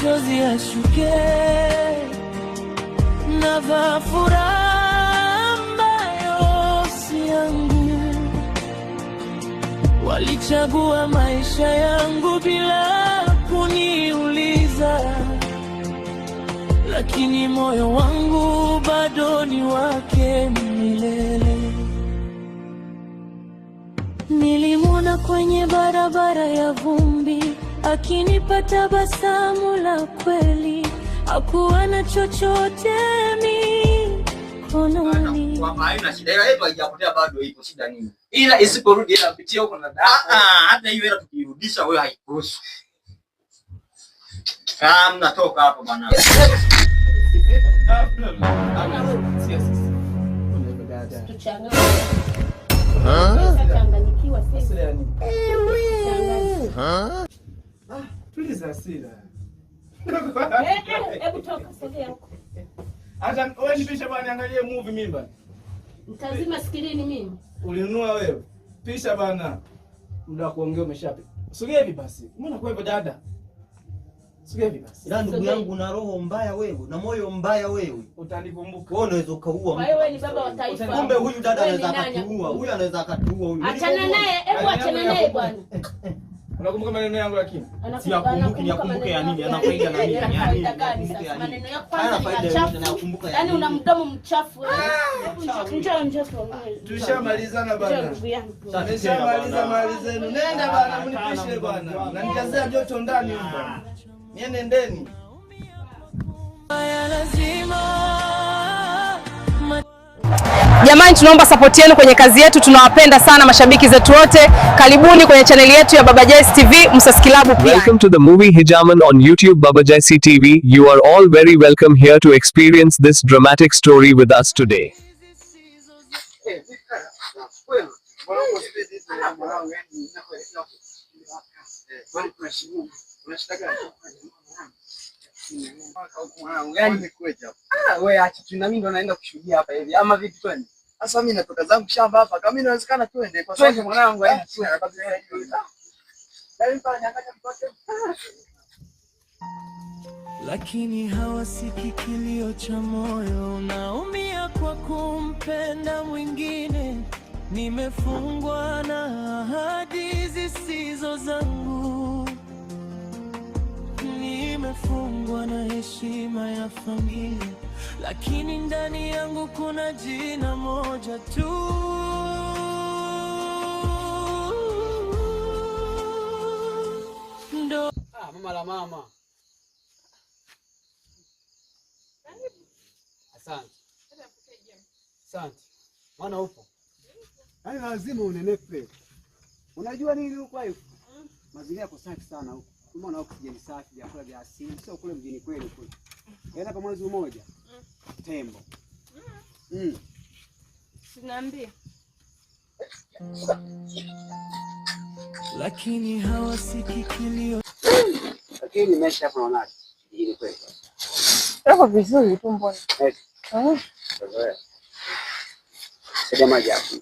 machozi yashuke, navaa furaha ambayo si yangu. Walichagua maisha yangu bila kuniuliza, lakini moyo wangu bado ni wake milele. Nilimwona kwenye barabara ya vumbi, akinipa tabasamu la kweli. Hakuwa na chochote mikononi. Haina shida, ila yetu haijapotea bado, ipo shida nini? Ila isiporudi ila pitia huko na dada. Hata hiyo ila tukirudisha wewe haikuhusu. Mnatoka hapo bwana. Hebu toka sogea huko. Acha wewe nipisha bwana, niangalie movie mimi bwana. Mtazima skrini mimi. Ulinunua wewe. Pisha bwana. Muda kuongea umeshapita. Sogea hivi basi. Mbona kwa hivyo dada? Sogea hivi basi. Ila ndugu yangu, una roho mbaya wewe, na moyo mbaya wewe. Utanikumbuka. Wewe unaweza ukaua mtu. Wewe ni baba wa taifa. Kumbe huyu dada anaweza akatuua. Huyu anaweza akatuua huyu. Achana naye, hebu achana naye bwana. Unakumbuka maneno yangu lakini? Siyakumbuki ya nini? Anafaida na nini? Maneno yako kwanza ni machafu. Yaani una mdomo mchafu wewe. Njoo tuongee. Tushamalizana bwana. Tumeshamaliza mali zenu. Nenda bwana, mnipishe bwana. Na nijazea joto ndani huko. Nendeni. Jamani, tunaomba support yenu kwenye kazi yetu, tunawapenda sana mashabiki zetu wote. Karibuni kwenye channel yetu ya Baba Jayce TV, msubscribe pia. Welcome to the movie Hijaman on YouTube Baba Jayce TV. You are all very welcome here to experience this dramatic story with us today. Wewe acha tu, na mimi ndo naenda kushuhudia hapa hivi ama vipi? Twende sasa, mimi natoka zangu shamba hapa, kama inawezekana twende kwa sababu mwanangu lakini hawasiki kilio cha moyo, naumia kwa kumpenda mwingine. Nimefungwa na ahadi zisizo zangu, nimefungwa na heshima ya familia, lakini ndani yangu kuna jina moja tu. Ndo mama la mama. Asante. Asante. Mwana upo? Yaani lazima unenepe. Unajua nini huko hapo? Mazingira yako safi sana huko. Umeona oksijeni safi, vyakula vya asili, sio kule mjini kwenu kule. Yaani hapa mwezi mmoja. Tembo. Sinaambia. lakini hawasiki kilio. Lakini maisha hapa unaonaje? Mjini kwenu. Hapo vizuri tu mbona? Sasa maji hapo.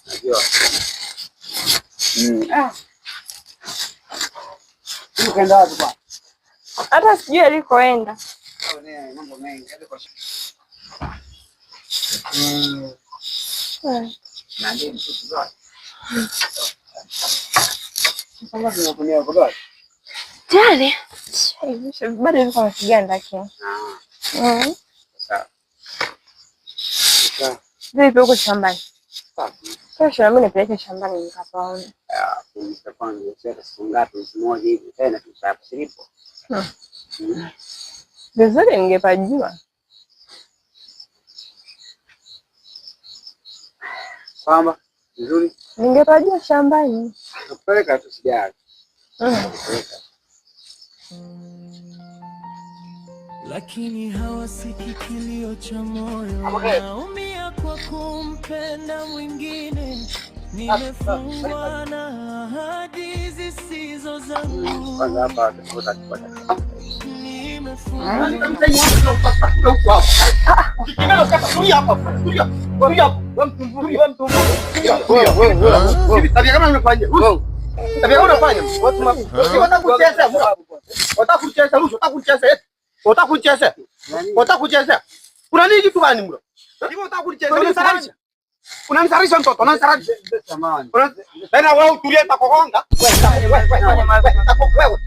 Najua. Ukaenda wapi bwana? Hata sijui alikoenda. Mambo mengi. Na ndio mtu zote. Kama tunakunia kwa gani? Tayari. Bado niko na kiganda lakini. Sawa. Vipi uko shambani? Kesho mimi nipeleke shambani nikapaone. Nitapanga sasa siku ngapi mmoja hivi tena tusilipo. Vizuri ningepajua. Kwamba vizuri Ningepajua shambani. napeleka tu sijali. lakini hawasiki kilio cha moyo, naumia kwa kumpenda mwingine. Nimefungwa na ahadi zisizo zangu, Kwanza hapa tutapata. Tabia unafanya watu watakucheza. Watakucheza rushwa, watakucheza. Watakucheza. Kuna nini kitu gani mlo? Ndio watakucheza. Unamsarisha. Unamsarisha mtoto, unamsarisha. Tamani. Tena wewe utulie takogonga. Wewe.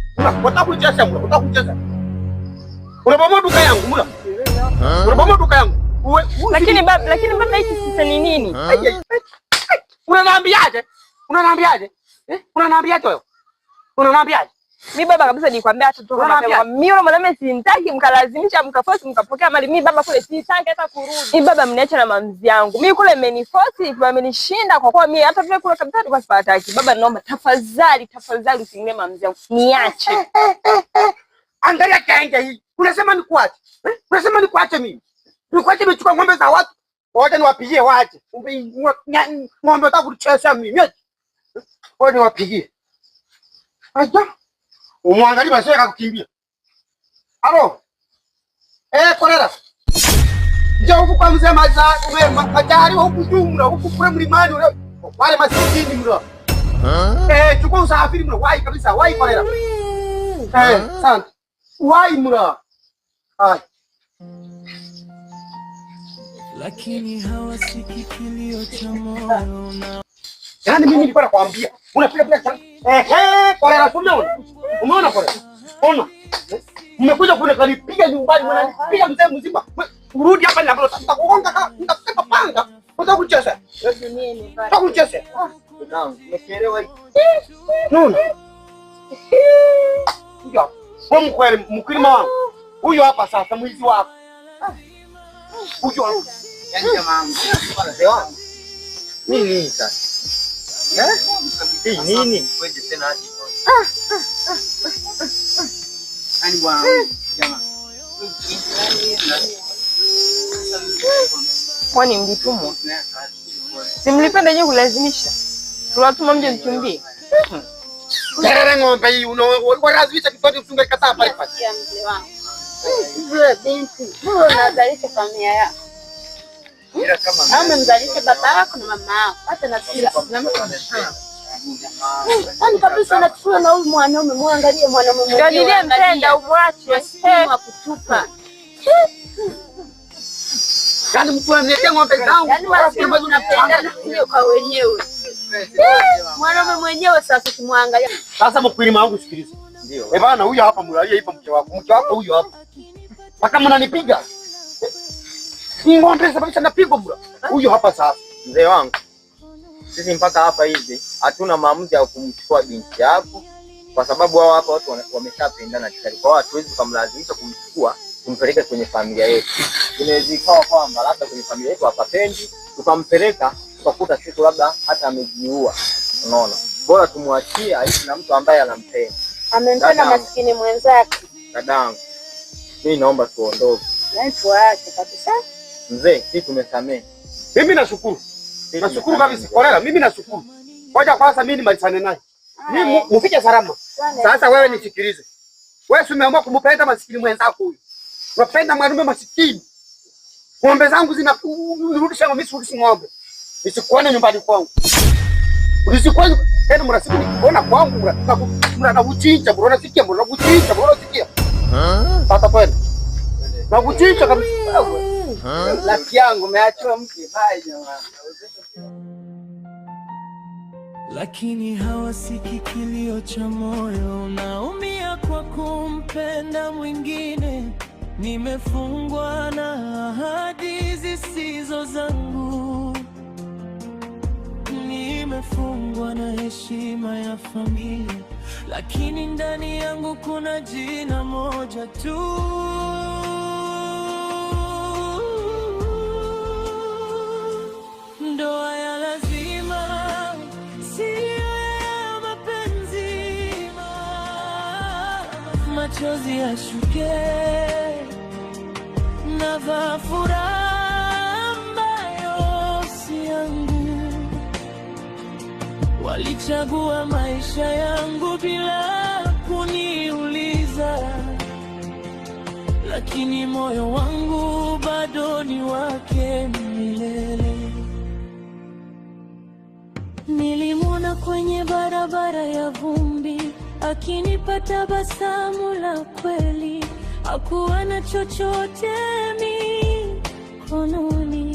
Watakucheza mlo, watakucheza. Unabomoa duka yangu mlo. Unabomoa duka yangu. Lakini baba hichi sasa ni nini? Unaniambiaje? Unaniambiaje? Unaniambiaje wewe? Unaniambiaje? Mimi baba kabisa nilikwambia hata toka mapema. Mimi yule mwanamume simtaki, mkalazimisha mkaforce mkapokea mali. Mimi baba kule sitaki hata kurudi. Mimi baba mniacha na mamzi yangu. Mimi kule mmeniforce, wamenishinda kwa kuwa mimi hata vile kule kabisa tulikuwa sipataki. Baba naomba tafadhali usiingie mamzi yangu. Niache. Angalia kaenge hii. Unasema nikuache? Unasema nikuache mimi? Nikuache nimechukua ng'ombe za watu. Waje niwapigie waje. Ng'ombe utakucheza mimi. Waje niwapigie. Aja. Umwangalie basi akakukimbia. Halo. Kolera. Njoo huku kwa mzee Majari huku jumla huku kule mlimani wale masikini mlo. Chukua usafiri mlo wai kabisa wai kolera. Asante. Wai mlo. Hai. Lakini hawasikii kilio cha moyo na yaani mimi nilikuwa nakwambia unapiga sana. Kolera umeona kolera? Ona. Mmekuja kunipiga nyumbani mnanipiga mzee mzima. Urudi hapa na bado nitakugonga nitakupa panga. Utakucheza. Utakucheza. Nimeelewa hii. Nuna. Ndio. Kwa mkweli mkulima wangu. Huyo hapa sasa mwizi wako. Huyo hapa. Yaani jamaa wangu. Bwana nini sasa? Hii nini? Wewe tena aje. Ani bwana jamaa. Kwani mlitumwa? Simlipenda nyewe kulazimisha. Tuwatuma mje mchumbie. Derere ng'ombe hii unalazimisha kitu ufunge kataa pale pale. Ya mzee wangu. Wewe binti, wewe unazalisha familia yako. Umemzalisha baba yako na mama yako. Hata na kila yani kabisa natua na huyu mwanaume muangalie mwanaume mwenyewe. Ndio niliyempenda umwache. Wa kutupa. Yaani mtu ananiletea ng'ombe zangu. Yaani wanasema tunapendana kwa wenyewe. Mwanaume mwenyewe sasa kimwangalia. Sasa mkulima wangu sikiliza. Ndio. Bana huyu hapa mlalie hapa mke wako. Mke wako huyu hapa. Paka mnanipiga. Ni ng'ombe sababisha napigwa bura. Huyu hapa sasa. Mzee wangu. Sisi mpaka hapa hivi hatuna maamuzi ya kumchukua binti yako kwa sababu hao hapa watu wameshapendana tayari. Kwa hiyo hatuwezi kumlazimisha kumchukua kumpeleka kwenye familia yetu. Inaweza ikawa kwamba labda kwenye familia yetu hapapendi, tukampeleka tukakuta siku labda hata amejiua. Unaona? Bora tumwachie aishi na mtu ambaye anampenda. Amempenda maskini mwenzake. Dadangu. Mimi naomba tuondoke. Yaani tuache kabisa. Mzee, sisi tumesamehe. Mimi nashukuru. Nashukuru kabisa. Kolera, mimi nashukuru. Ngoja kwanza mimi nimalizane naye. Mimi mfike salama. Sasa wewe nisikilize. Wewe umeamua kumpenda maskini mwenzako huyu. Unapenda mwanamume maskini. Ng'ombe zangu zinarudisha ng'ombe. Nisikuone nyumbani kwangu. Ulisikuone tena mrasiku nikiona kwangu mnanakuchinja, mnasikia, mnasikia. Sasa kweli. Nakuchinja kabisa wewe. Laki yangu umeachwa mke hai jamaa. Lakini hawasikii kilio cha moyo, naumia kwa kumpenda mwingine. Nimefungwa na ahadi zisizo zangu, nimefungwa na heshima ya familia, lakini ndani yangu kuna jina moja tu. Ndoa ya lazima, sio ya mapenzi. Machozi yashuke, navaa furaha ambayo si yangu. Walichagua maisha yangu bila kuniuliza, lakini moyo wangu bado ni wake milele. Nilimwona Nilimwona kwenye barabara ya vumbi, akinipa tabasamu la kweli. Hakuwa na chochote mikononi.